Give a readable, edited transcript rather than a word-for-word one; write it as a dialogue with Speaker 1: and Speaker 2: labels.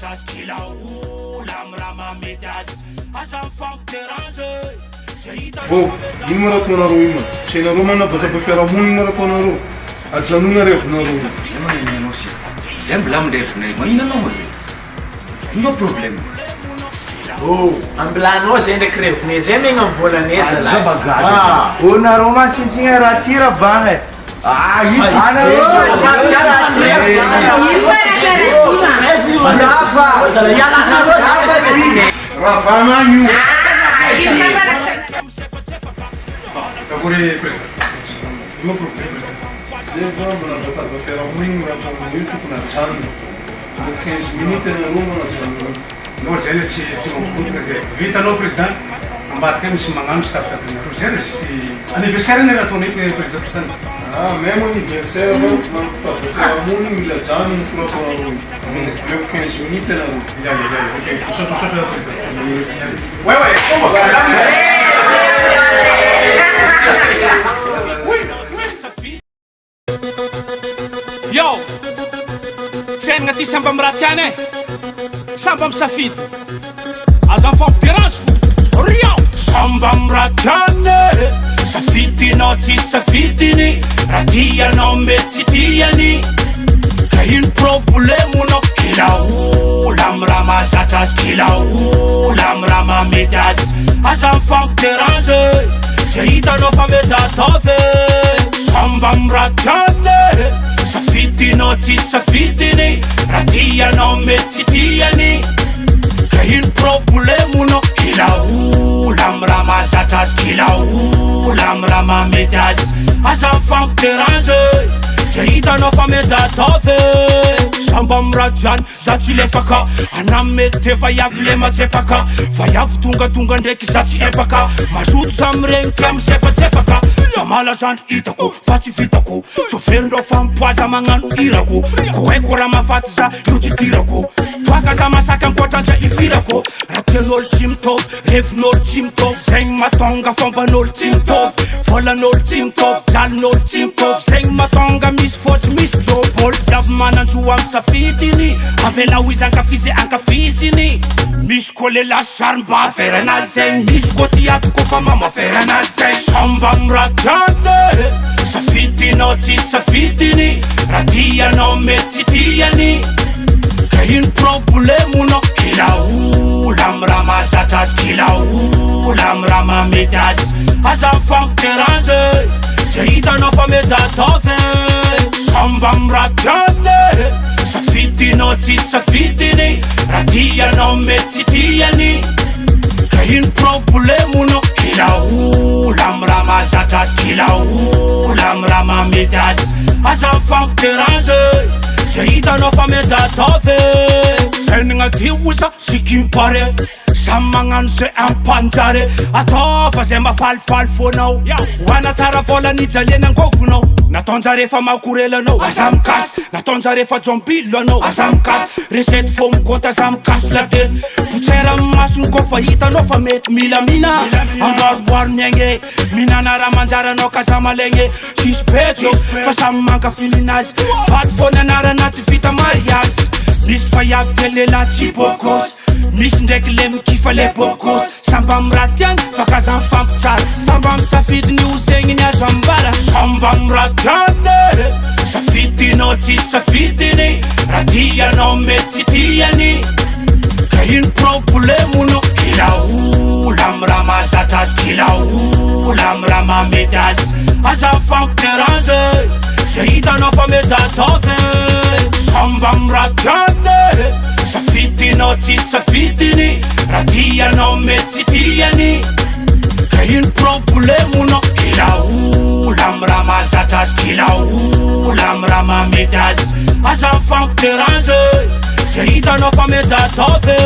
Speaker 1: atrás kila lamra mamedias azam famperanze
Speaker 2: Bom, in maratona ruim, se na Roma na bata pa fera mun maratona ru. A januna ref na ru.
Speaker 3: Emang no sih. Saya belum deh nih. Mana nomor sih? No problem.
Speaker 4: Oh, ang plano sa hindi kref ni Zemi ng Volanesa lang.
Speaker 2: bagada.
Speaker 4: Oh, na Roma sinsinga ratira banget.
Speaker 3: Ah, isso.
Speaker 4: Ano?
Speaker 2: Rafa Manyu. Agora no problema. Se vamos na bata pa fera mun maratona YouTube na channel. No 15 minutos na Roma na channel.
Speaker 5: No, gente, se não puder dizer, Vita no presidente, embarcamos em Mangam, está a ter aniversário na Ratonic, presidente.
Speaker 2: Ah, mesmo aniversário, na bata pa fera mun la channel floto na ru. No 15 minutos na ru.
Speaker 5: Ya, ok. Nosotros da presidente. Ué, como vai?
Speaker 1: Yo, fiainana ty samba miratiany samba misafidy aza fampiranzy fo rio samba miratiany safidinao tsy safidiny raha tianao mety tsy tiany ka ino problemonao kilaola amy raha mahazatra azy kilaola amy raha mamety azy aza mifampiranzy zay hitanao fa mety ataovy samba miratiany safidinao tsy safidiny raha tianao mety tsy tiany ka ino problemonao kilaola amy raha mahazatra azy kilaola amy raha mamety azy aza mifampiranzy zay hitanao fa mety ataovy samba miratiany za tsy lefaka anamy mety efa iavy le matsepaka fa iavy tonga ndraiky za tsy epaka mazoto samy regny tia misefatsefaka za malazandry hitako fa tsy vitako soferindreo fa mipoaza magnano irako ko haiko raha mafaty za io tsy tirako toaka za masaky ankoatran'izay ifirako raha tian'olo tsy mitovy revin'olo tsy mitovy zegny matonga fomban'olo tsy mitovy volan'olo tsy mitovy jalin'olo tsy mitovy zegny matonga misy fotsy misy jobolo jiaby mananjo amy safidiny ampela ho izy ankafiziny misy ko lehilahy sarimba aferanazy zegny misy ko tiako kofa mamaferanazy zegny samba miratiany safidinao tsy safidiny raha tianao mety tsy tiany ka ino problemonao kilaola amy raha mahazatra azy kilaola amy raha mamety azy aza mifampiranzy zay hitanao fa mety ataovy samba miratiany safidinao tsy safidiny raha tianao mety tsy tiany ka ino problemonao kilaola amy raha mahazatra azy kilaola amy raha mamety azy aza mifampiranzy zay hitanao fa mety ataovy fiainagna ty oza sikimpare samy magnano zay ampanjare ataova zay mafalifaly fonao hoana tsara vola nijalenangovonao nataonjare fa makorelanao aza mikasy nataonjare fa jombilo anao aza mikasy resety fo mikôta aza mikasy lateny potsera amy masony ko fa hitanao fa mety milamina amboaroboaro miagne minana raha manjaranao ka za malegny sispetro fa samy mankafilinazy faty fo ny anarana tsy vita mariazy misy fa iavy te lela tsy bokosy misy ndraiky le mikifa le bokosy samba miratiany fa kaza mifampitsara samba misafidiny ho zegny ny azo ambara samba miratiany safidinao tsy safidiny raha tianao mety tsy tiany ka ino problemonao kilaola amy raha mahazatra azy kilaola amy raha mamety azy aza mifampiranzy zay hitanao fa mety ataovy samba miratiany safidinao tsy safidiny raha tianao mety tsy tiany ka ino problemonao kilaola amy raha mahazatra azy kilaola amy raha mamety azy aza mifampiranzy zay hitanao fa mety ataovy